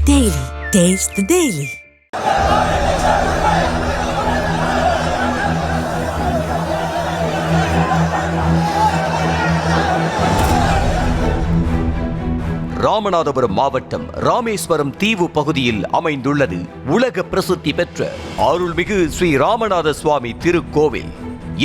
Daily. Taste the Daily. Ramanathapuram மாவட்டம் ராமேஸ்வரம் தீவு பகுதியில் அமைந்துள்ளது உலக பிரசித்தி பெற்ற அருள்மிகு ஸ்ரீ ராமநாத சுவாமி திருக்கோவில்.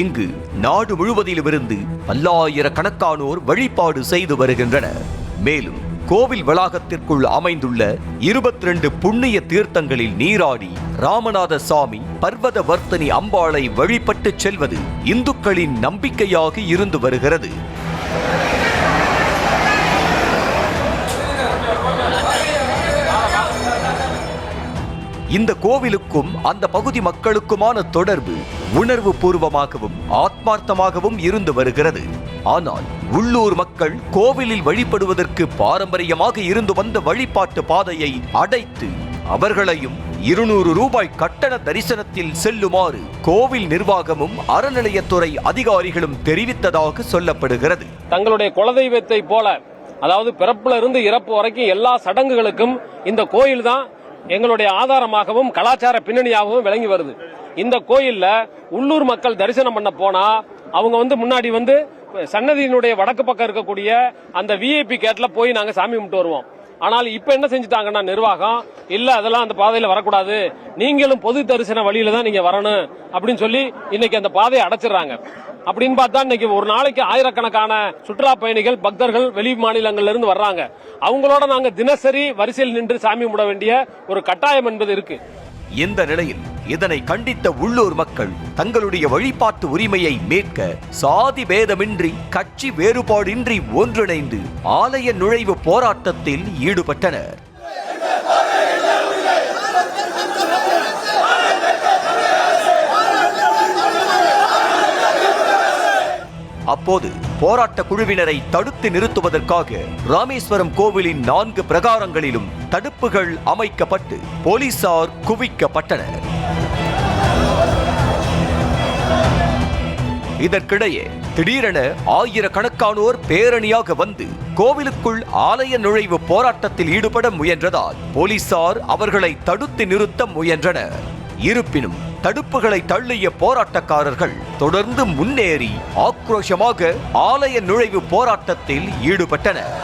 இங்கு நாடு முழுவதிலுமிருந்து பல்லாயிரக்கணக்கானோர் வழிபாடு செய்து வருகின்றனர். மேலும் கோவில் வளாகத்திற்குள் அமைந்துள்ள 22 புண்ணிய தீர்த்தங்களில் நீராடி ராமநாத சாமி பர்வத வர்த்தனி அம்பாளை வழிபட்டு செல்வது இந்துக்களின் நம்பிக்கையாக இருந்து வருகிறது. இந்த கோவிலுக்கும் அந்த பகுதி மக்களுக்குமான தொடர்பு உணர்வு பூர்வமாகவும் ஆத்மார்த்தமாகவும் இருந்து வருகிறது. ஆனால் உள்ளூர் மக்கள் கோவிலில் வழிபடுவதற்கு பாரம்பரியமாக இருந்து வந்த வழிபாட்டு பாதையை அடைத்து அவர்களையும் 200 ரூபாய் கட்டண தரிசனத்தில் செல்லுமாறு கோவில் நிர்வாகமும் அறநிலையத்துறை அதிகாரிகளும் தெரிவித்ததாக சொல்லப்படுகிறது. தங்களுடைய குலதெய்வத்தை போல, அதாவது பிறப்புல இருந்து இறப்பு வரைக்கும் எல்லா சடங்குகளுக்கும் இந்த கோயில் தான் எங்களுடைய ஆதாரமாகவும் கலாச்சார பின்னணியாகவும் விளங்கி வருது. இந்த கோயில்ல உள்ளூர் மக்கள் தரிசனம் பண்ண போனா அவங்க முன்னாடி சன்னதியினுடைய வடக்கு பக்கம் இருக்கக்கூடிய அந்த விஐபி கேட்ல போய் நாங்க சாமி கும்பிட்டு வருவோம். ஆனால் இப்ப என்ன செஞ்சுட்டாங்கன்னா நிர்வாகம், இல்ல அதெல்லாம் அந்த பாதையில வரக்கூடாது, நீங்களும் பொது தரிசன வழியில தான் நீங்க வரணும் அப்படின்னு சொல்லி இன்னைக்கு அந்த பாதையை அடைச்சிடறாங்க. அப்படின்னு பார்த்தா இன்னைக்கு ஒரு நாளைக்கு ஆயிரக்கணக்கான சுற்றுலா பயணிகள் பக்தர்கள் வெளி மாநிலங்கள்ல இருந்து வர்றாங்க. அவங்களோட நாங்க தினசரி வரிசையில் நின்று சாமி கும்பிட வேண்டிய ஒரு கட்டாயம் என்பது இருக்கு. இந்த நிலையில் இதனை கண்டித்த உள்ளூர் மக்கள் தங்களுடைய வழிபாட்டு உரிமையை மீட்க சாதி பேதமின்றி கட்சி வேறுபாடின்றி ஒன்றிணைந்து ஆலய நுழைவு போராட்டத்தில் ஈடுபட்டனர். அப்போது போராட்ட குழுவினரை தடுத்து நிறுத்துவதற்காக ராமேஸ்வரம் கோவிலின் 4 பிரகாரங்களிலும் தடுப்புகள் அமைக்கப்பட்டு போலீசார் குவிக்கப்பட்டனர். இதற்கிடையே திடீரென ஆயிரக்கணக்கானோர் பேரணியாக வந்து கோவிலுக்குள் ஆலய நுழைவு போராட்டத்தில் ஈடுபட முயன்றதால் போலீசார் அவர்களை தடுத்து நிறுத்த முயன்றனர். இருப்பினும் தடுப்புகளை தள்ளிய போராட்டக்காரர்கள் தொடர்ந்து முன்னேறி ஆக்ரோஷமாக ஆலய நுழைவு போராட்டத்தில் ஈடுபட்டனர்.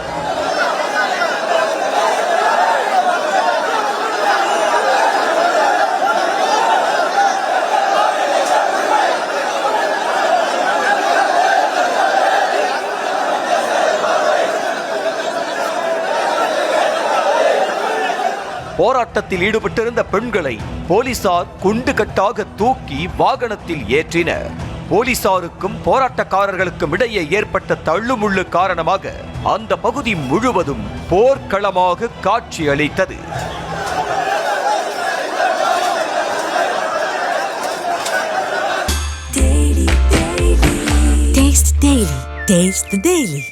போராட்டத்தில் ஈடுபட்டிருந்த பெண்களை போலீசார் குண்டு கட்டாக தூக்கி வாகனத்தில் ஏற்றினர். போலீசாருக்கும் போராட்டக்காரர்களுக்கும் இடையே ஏற்பட்ட தள்ளுமுள்ளு காரணமாக அந்த பகுதி முழுவதும் போர்க்களமாக காட்சியளித்தது. Taste the Daily.